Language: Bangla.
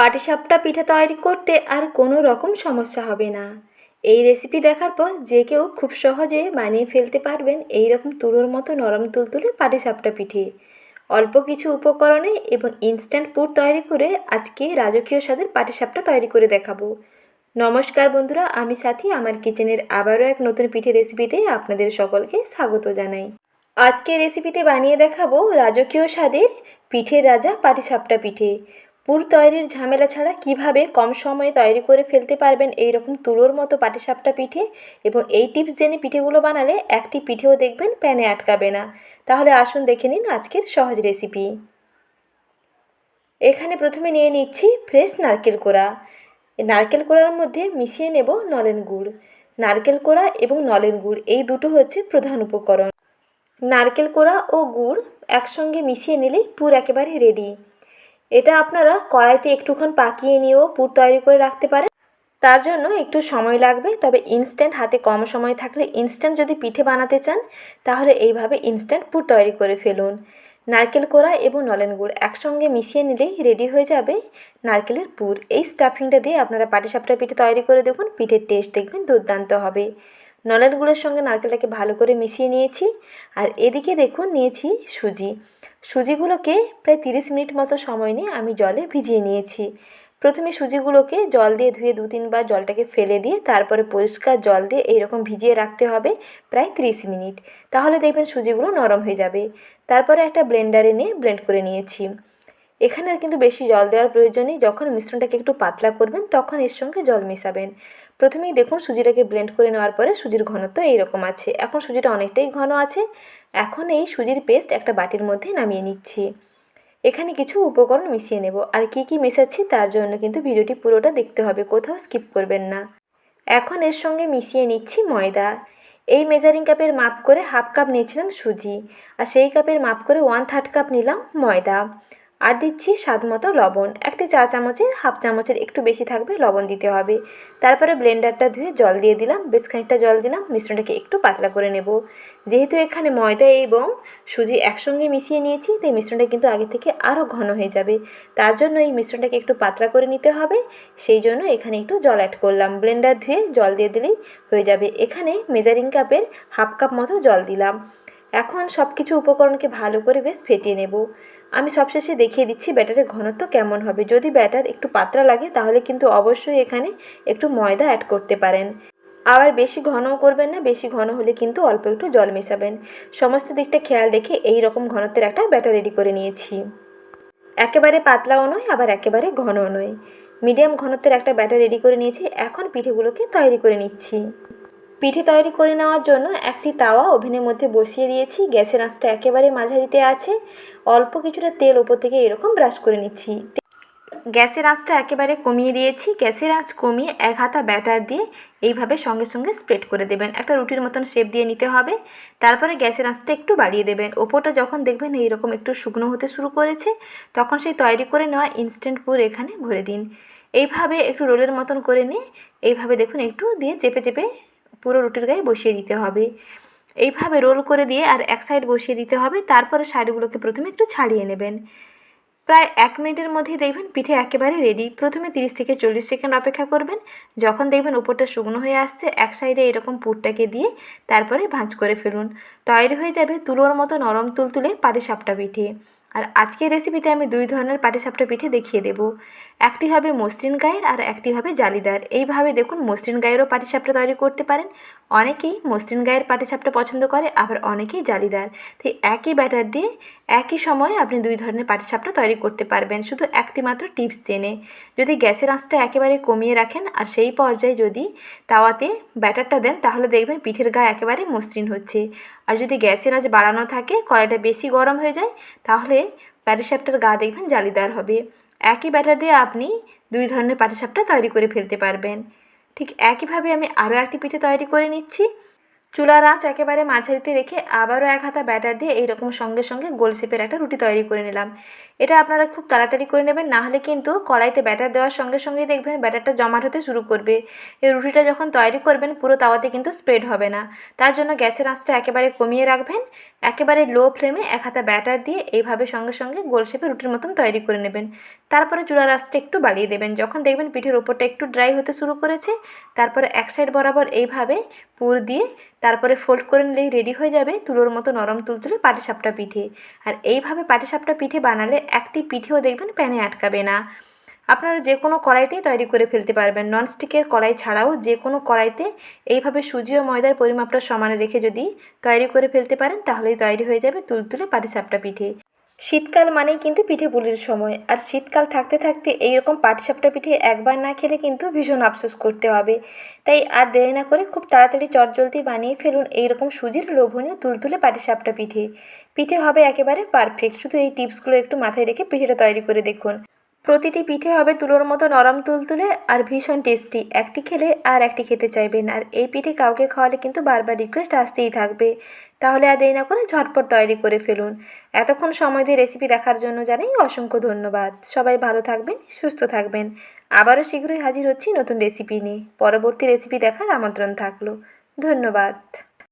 পাটিসাপটা পিঠা তৈরি করতে আর কোনো রকম সমস্যা হবে না। এই রেসিপি দেখার পর যে কেউ খুব সহজে বানিয়ে ফেলতে পারবেন এই রকম তুলোর মতো নরম তুলতুলে পাটিসাপটা পিঠে। অল্প কিছু উপকরণে এবং ইনস্ট্যান্ট পুর তৈরি করে আজকে রাজকীয় স্বাদের পাটিসাপটা তৈরি করে দেখাবো। নমস্কার বন্ধুরা, আমি সাথী আমার কিচেনের আবারও এক নতুন পিঠে রেসিপিতে আপনাদের সকলকে স্বাগত জানাই। আজকে রেসিপিতে বানিয়ে দেখাবো রাজকীয় স্বাদের পিঠের রাজা পাটিসাপটা পিঠে। পুর তৈরির ঝামেলা ছাড়া কিভাবে কম সময়ে তৈরি করে ফেলতে পারবেন এই রকম তুলোর মতো পাটিসাপটা পিঠে, এবং এই টিপস জেনে পিঠেগুলো বানালে একটি পিঠেও দেখবেন প্যানে আটকাবে না। তাহলে আসুন দেখে নিন আজকের সহজ রেসিপি। এখানে প্রথমে নিয়ে নিচ্ছি ফ্রেশ নারকেল কোড়া। নারকেল কোড়ার মধ্যে মিশিয়ে নেব নলেন গুড়। নারকেল কোড়া এবং নলেন গুড় এই দুটো হচ্ছে প্রধান উপকরণ। নারকেল কোড়া ও গুড় একসঙ্গে মিশিয়ে নিলেই পুর একেবারে রেডি। এটা আপনারা কড়াইতে একটুক্ষণ পাকিয়ে নিয়েও পুর তৈরি করে রাখতে পারেন, তার জন্য একটু সময় লাগবে। তবে ইনস্ট্যান্ট হাতে কম সময় থাকলে ইনস্ট্যান্ট যদি পিঠে বানাতে চান তাহলে এইভাবে ইনস্ট্যান্ট পুর তৈরি করে ফেলুন। নারকেল কোড়া এবং নলেন গুড় একসঙ্গে মিশিয়ে নিলেই রেডি হয়ে যাবে নারকেলের পুর। এই স্টাফিংটা দিয়ে আপনারা পাটিসাপটা পিঠে তৈরি করে দেখুন, পিঠের টেস্ট দেখবেন দুর্দান্ত হবে। নলেন গুড়ের সঙ্গে নারকেলটাকে ভালো করে মিশিয়ে নিয়েছি। আর এদিকে দেখুন নিয়েছি সুজি। সুজিগুলোকে প্রায় 30 মিনিট মতো সময় নিয়ে আমি জলে ভিজিয়ে নিয়েছি। প্রথমে সুজিগুলোকে জল দিয়ে ধুয়ে 2-3 বার জলটাকে ফেলে দিয়ে তারপরে পরিষ্কার জল দিয়ে এইরকম ভিজিয়ে রাখতে হবে প্রায় 30 মিনিট। তাহলে দেখবেন সুজিগুলো নরম হয়ে যাবে। তারপরে একটা ব্লেন্ডারে নিয়ে ব্লেন্ড করে নিয়েছি। এখানে আর কিন্তু বেশি জল দেওয়ার প্রয়োজন নেই। যখন মিশ্রণটাকে একটু পাতলা করবেন তখন এর সঙ্গে জল মেশাবেন। প্রথমেই দেখুন সুজিটাকে ব্লেন্ড করে নেওয়ার পরে সুজির ঘনত্ব এইরকম আছে। এখন সুজিটা অনেকটাই ঘন আছে। এখন এই সুজির পেস্ট একটা বাটির মধ্যে নামিয়ে নিচ্ছি। এখানে কিছু উপকরণ মিশিয়ে নেব। আর কি কি মেশাচ্ছি তার জন্য কিন্তু ভিডিওটি পুরোটা দেখতে হবে, কোথাও স্কিপ করবেন না। এখন এর সঙ্গে মিশিয়ে নিচ্ছি ময়দা। এই মেজারিং কাপের মাপ করে হাফ কাপ নিয়েছিলাম সুজি, আর সেই কাপের মাপ করে 1/3 কাপ নিলাম ময়দা। আর দিচ্ছি স্বাদ মতো লবণ। একটি চা চামচের হাফ চামচের একটু বেশি থাকবে লবণ দিতে হবে। তারপরে ব্লেন্ডারটা ধুয়ে জল দিয়ে দিলাম, বেশ খানিকটা জল দিলাম। মিশ্রণটাকে একটু পাতলা করে নেব। যেহেতু এখানে ময়দা এবং সুজি একসঙ্গে মিশিয়ে নিয়েছি তাই মিশ্রণটা কিন্তু আগে থেকে আরও ঘন হয়ে যাবে। তার জন্য এই মিশ্রণটাকে একটু পাতলা করে নিতে হবে। সেই জন্য এখানে একটু জল অ্যাড করলাম। ব্লেন্ডার ধুয়ে জল দিয়ে দিলেই হয়ে যাবে। এখানে মেজারিং কাপের হাফ কাপ মতো জল দিলাম। এখন সব কিছু উপকরণকে ভালো করে বেশ ফেটিয়ে নেব। আমি সবশেষে দেখিয়ে দিচ্ছি ব্যাটারের ঘনত্ব কেমন হবে। যদি ব্যাটার একটু পাতলা লাগে তাহলে কিন্তু অবশ্যই এখানে একটু ময়দা অ্যাড করতে পারেন। আবার বেশি ঘনও করবেন না, বেশি ঘন হলে কিন্তু অল্প একটু জল মেশাবেন। সমস্ত দিকটা খেয়াল রেখে এই রকম ঘনত্বের একটা ব্যাটার রেডি করে নিয়েছি। একেবারে পাতলাও নয় আবার একেবারে ঘনও নয়, মিডিয়াম ঘনত্বের একটা ব্যাটার রেডি করে নিয়েছি। এখন পিঠেগুলোকে তৈরি করে নিচ্ছি। পিঠে তৈরি করে নেওয়ার জন্য একটি তাওয়া ওভেনের মধ্যে বসিয়ে দিয়েছি। গ্যাসের আঁচটা একেবারে মাঝারিতে আছে। অল্প কিছুটা তেল ওপর থেকে এরকম ব্রাশ করে নিচ্ছি। গ্যাসের আঁচটা একেবারে কমিয়ে দিয়েছি। গ্যাসের আঁচ কমিয়ে 1 হাতা ব্যাটার দিয়ে এইভাবে সঙ্গে সঙ্গে স্প্রেড করে দেবেন। একটা রুটির মতন শেপ দিয়ে নিতে হবে। তারপরে গ্যাসের আঁচটা একটু বাড়িয়ে দেবেন। ওপরটা যখন দেখবেন এইরকম একটু শুকনো হতে শুরু করেছে তখন সেই তৈরি করে নেওয়া ইনস্ট্যান্ট পুর এখানে ভরে দিন। এইভাবে একটু রোলের মতন করে নিয়ে এইভাবে দেখুন একটু দিয়ে চেপে চেপে পুরো রুটির গায়ে বসিয়ে দিতে হবে। এইভাবে রোল করে দিয়ে আর এক সাইড বসিয়ে দিতে হবে। তারপরে সাইডগুলোকে প্রথমে একটু ছাড়িয়ে নেবেন। প্রায় 1 মিনিটের মধ্যেই দেখবেন পিঠে একেবারে রেডি। প্রথমে 30 থেকে 40 সেকেন্ড অপেক্ষা করবেন। যখন দেখবেন উপরটা শুকনো হয়ে আসছে এক সাইডে এরকম পুরটাকে দিয়ে তারপরে ভাঁজ করে ফেলুন। তৈরি হয়ে যাবে তুলোর মতো নরম তুলতুলে পাটিসাপটা পিঠে। আর আজকের রেসিপিতে আমি 2 ধরনের পাটিসাপটা পিঠে দেখিয়ে দেব। একটি হবে মসৃণ গায়ের আর একটি হবে জালিদার। এইভাবে দেখুন মসৃণ গায়েরও পাটিসাপটা তৈরি করতে পারেন। অনেকেই মসৃণ গায়ের পাটিসাপটা পছন্দ করে, আবার অনেকেই জালিদার। তাই একই ব্যাটার দিয়ে একই সময়ে আপনি 2 ধরনের পাটিসাপটা তৈরি করতে পারবেন শুধু একটি মাত্র টিপস জেনে। যদি গ্যাসের আঁচটা একেবারে কমিয়ে রাখেন আর সেই পর্যায়ে যদি তাওয়াতে ব্যাটারটা দেন তাহলে দেখবেন পিঠের গায়ে একেবারে মসৃণ হচ্ছে। আর যদি গ্যাসের আঁচ বাড়ানো থাকে, কড়াইটা বেশি গরম হয়ে যায়, তাহলে পাটিসাপটার গা দেখবেন জালিদার হবে। একই ব্যাটার দিয়ে আপনি 2 ধরনের পাটিসাপটা তৈরি করে ফেলতে পারবেন। ঠিক একইভাবে আমি আরও একটি পিঠে তৈরি করে নিচ্ছি। চুলার আঁচ একেবারে মাঝারিতে রেখে আবারও 1 হাতা ব্যাটার দিয়ে এইরকম সঙ্গে সঙ্গে গোল শেপের একটা রুটি তৈরি করে নিলাম। এটা আপনারা খুব তাড়াতাড়ি করে নেবেন, না হলে কিন্তু কড়াইতে ব্যাটার দেওয়ার সঙ্গে সঙ্গেই দেখবেন ব্যাটারটা জমাট হতে শুরু করবে। এই রুটিটা যখন তৈরি করবেন পুরো তাওয়াতে কিন্তু স্প্রেড হবে না। তার জন্য গ্যাসের আঁচটা একেবারে কমিয়ে রাখবেন। একেবারে লো ফ্লেমে 1 হাতা ব্যাটার দিয়ে এইভাবে সঙ্গে সঙ্গে গোল শেপে রুটির মতন তৈরি করে নেবেন। তারপরে চুলার আঁচটা একটু বাড়িয়ে দেবেন। যখন দেখবেন পিঠের ওপরটা একটু ড্রাই হতে শুরু করেছে, তারপরে এক সাইড বরাবর এইভাবে পুর দিয়ে তারপরে ফোল্ড করে নিলেই রেডি হয়ে যাবে তুলোর মতো নরম তুলতুলে পাটিসাপটা পিঠে। আর এইভাবে পাটিসাপটা পিঠে বানালে একটি পিঠেও দেখবেন প্যানে আটকাবে না। আপনারা যে কোনো কড়াইতেই তৈরি করে ফেলতে পারবেন। ননস্টিকের কড়াই ছাড়াও যে কোনো কড়াইতে এইভাবে সুজি ও ময়দার পরিমাপটা সমানে রেখে যদি তৈরি করে ফেলতে পারেন তাহলেই তৈরি হয়ে যাবে তুলতুলে পাটিসাপটা পিঠে। শীতকাল মানেই কিন্তু পিঠে পুলির সময়, আর শীতকাল থাকতে থাকতে এইরকম পাটিসাপটা পিঠে একবার না খেলে কিন্তু ভীষণ আফসোস করতে হবে। তাই আর দেরি না করে খুব তাড়াতাড়ি চটজলদি বানিয়ে ফেলুন এইরকম সুজির লোভনীয় তুলতুলে পাটিসাপটা পিঠে। পিঠে হবে একেবারে পারফেক্ট। শুধু এই টিপসগুলো একটু মাথায় রেখে পিঠেটা তৈরি করে দেখুন। প্রতিটি পিঠে হবে তুলোর মতো নরম তুলতুলে আর ভীষণ টেস্টি। একটি খেলে আর একটি খেতে চাইবেন। আর এই পিঠে কাউকে খাওয়ালে কিন্তু বারবার রিকোয়েস্ট আসতেই থাকবে। তাহলে আর দেরি না করে ঝটপট তৈরি করে ফেলুন। এতক্ষণ সময় দিয়ে রেসিপি দেখার জন্য জানাই অসংখ্য ধন্যবাদ। সবাই ভালো থাকবেন, সুস্থ থাকবেন। আবারও শীঘ্রই হাজির হচ্ছি নতুন রেসিপি নিয়ে। পরবর্তী রেসিপি দেখার আমন্ত্রণ থাকলো। ধন্যবাদ।